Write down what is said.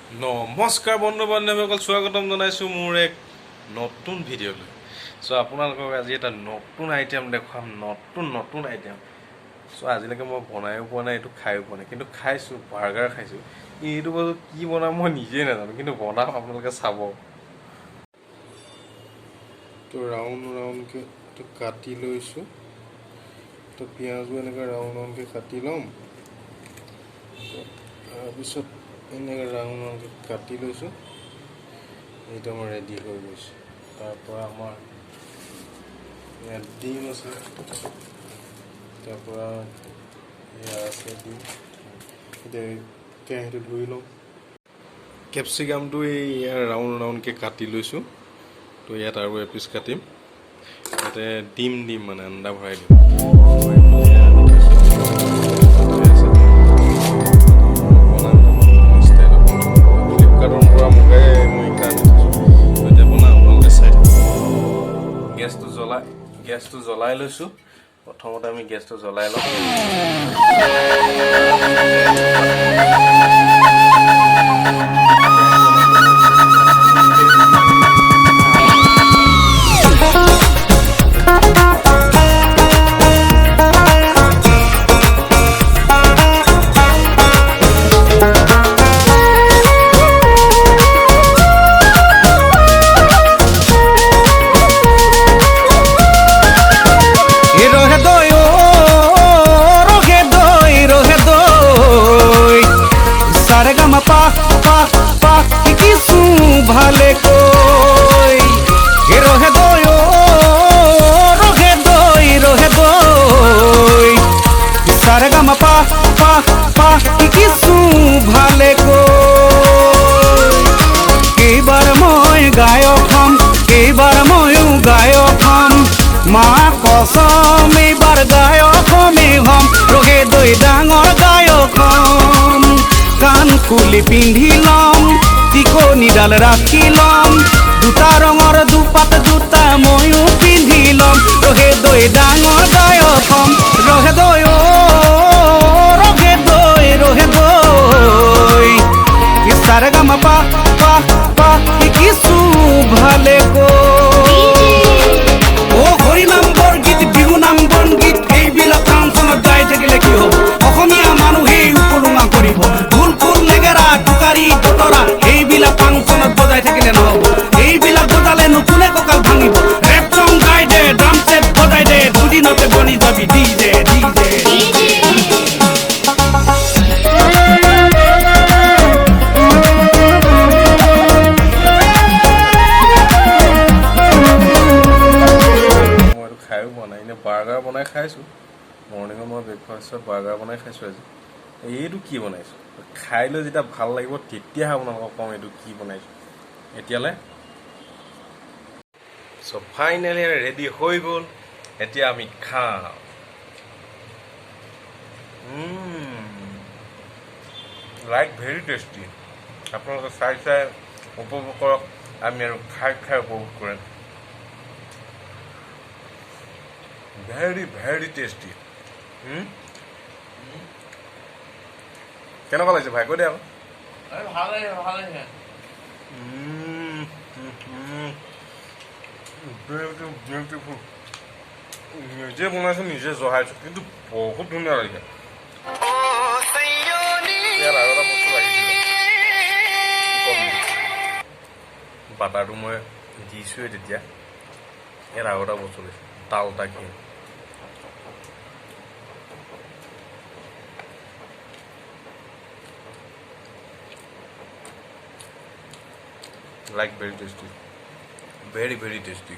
নমস্কাৰ বন্ধু বান্ধৱীসকল, স্বাগতম জনাইছোঁ মোৰ এক নতুন ভিডিঅ'লৈ। চ' আপোনালোকক আজি এটা নতুন আইটেম দেখুৱাম, নতুন আইটেম। চ' আজিলৈকে মই বনায়ো পোৱা নাই, এইটো খায়ো পোৱা নাই, কিন্তু খাইছোঁ, বাৰ্গাৰ খাইছোঁ। এইটো বস্তু কি বনাম মই নিজেই নাজানো, কিন্তু বনাম, আপোনালোকে চাব। তো ৰাউণ্ডকৈ কাটি লৈছোঁ। তো পিঁয়াজো এনেকৈ ৰাউণ্ডকৈ কাটি ল'ম। তাৰপিছত এনেকৈ ৰাউণ্ডকৈ কাটি লৈছোঁ। এইটো আমাৰ ৰেডি হৈ গৈছে। তাৰপৰা আমাৰ ইয়াত ডিম আছে, তাৰপৰা ইয়াত আছে ডিম। এতিয়া কেৰাহীটো ধুই লওঁ। কেপচিকামটো এই ৰাউণ্ডকৈ কাটি লৈছোঁ। তো ইয়াত আৰু এপিচ কাটিম। ইয়াতে ডিম মানে আন্দা ভৰাই দিম। গেছটো জ্বলাই লৈছোঁ। প্ৰথমতে আমি গেছটো জ্বলাই লওঁ। ভালে কই রহে দই সারে গামা পা পা পা কিছু ভালে কই এইবার মই গায়ক হম, এইবার ময়ো গায়ক হম, মা কসম এইবার গায়ক হমেই হম, রহে দই ডাঙর গায়ক হম। কান খুলি পিন্ধি লম, টিকনিডাল ৰাখি ল'ম, দুটা ৰঙৰ দুপাত জোতা ময়ো পিন্ধি ল'ম, ৰহে দৈ ডাঙৰ গায়ক হম, ৰহে দৈ ৰহে দৈ চাৰে গামা পা পা পা কিছু ভালে অ হৰি নাম বৰগীত, বিহু নাম বনগীত, এইবিলাক ফাংচনত গাই থাকিলে কি হ'ব? অসমীয়া মানুহেই উপলুঙা কৰিব। ঢোল খোল নেগেৰা টোকাৰী বতৰা এইবিলাক ফাংচনত বজাই থাকিলে নহ'ব। এইবিলাক বজালেনো কোনে কঁকাল ভাঙিব? ৰেপ চং গাই দে, ড্ৰাম ছেট বজাই দে, দুদিনতে বনি যাবি ডিজে ডিজে। মইতো খায়ো পোৱা নাই, এনেই বাৰ্গাৰ বনাই খাইছোঁ। মৰ্ণিঙত মই ব্ৰেকফাষ্টত বাৰ্গাৰ বনাই খাইছোঁ আজি। এইটো কি বনাইছোঁ, খাই লৈ যেতিয়া ভাল লাগিব তেতিয়াহে আপোনালোকক কওঁ এইটো কি বনাইছোঁ। এতিয়ালৈ চ' ফাইনেলি ৰেডি হৈ গ'ল। এতিয়া আমি খাওঁ। Like very tasty. আপোনালোকে চাই উপভোগ কৰক, আমি আৰু খাই উপভোগ কৰিম। Very tasty. কেনেকুৱা লাগিছে ভাই, কৈ দে আকৌ। বিউটিফুল। নিজে বনাইছোঁ, নিজে জহাইছোঁ, কিন্তু বহুত ধুনীয়া লাগিছে। ইয়াত আৰু এটা বস্তু লাগিছিলে, বাটাৰটো মই দিছোঁৱেই তেতিয়া। ইয়াত আৰু এটা বস্তু লাগিছে, ডালটা ঘি। Like very tasty, very tasty.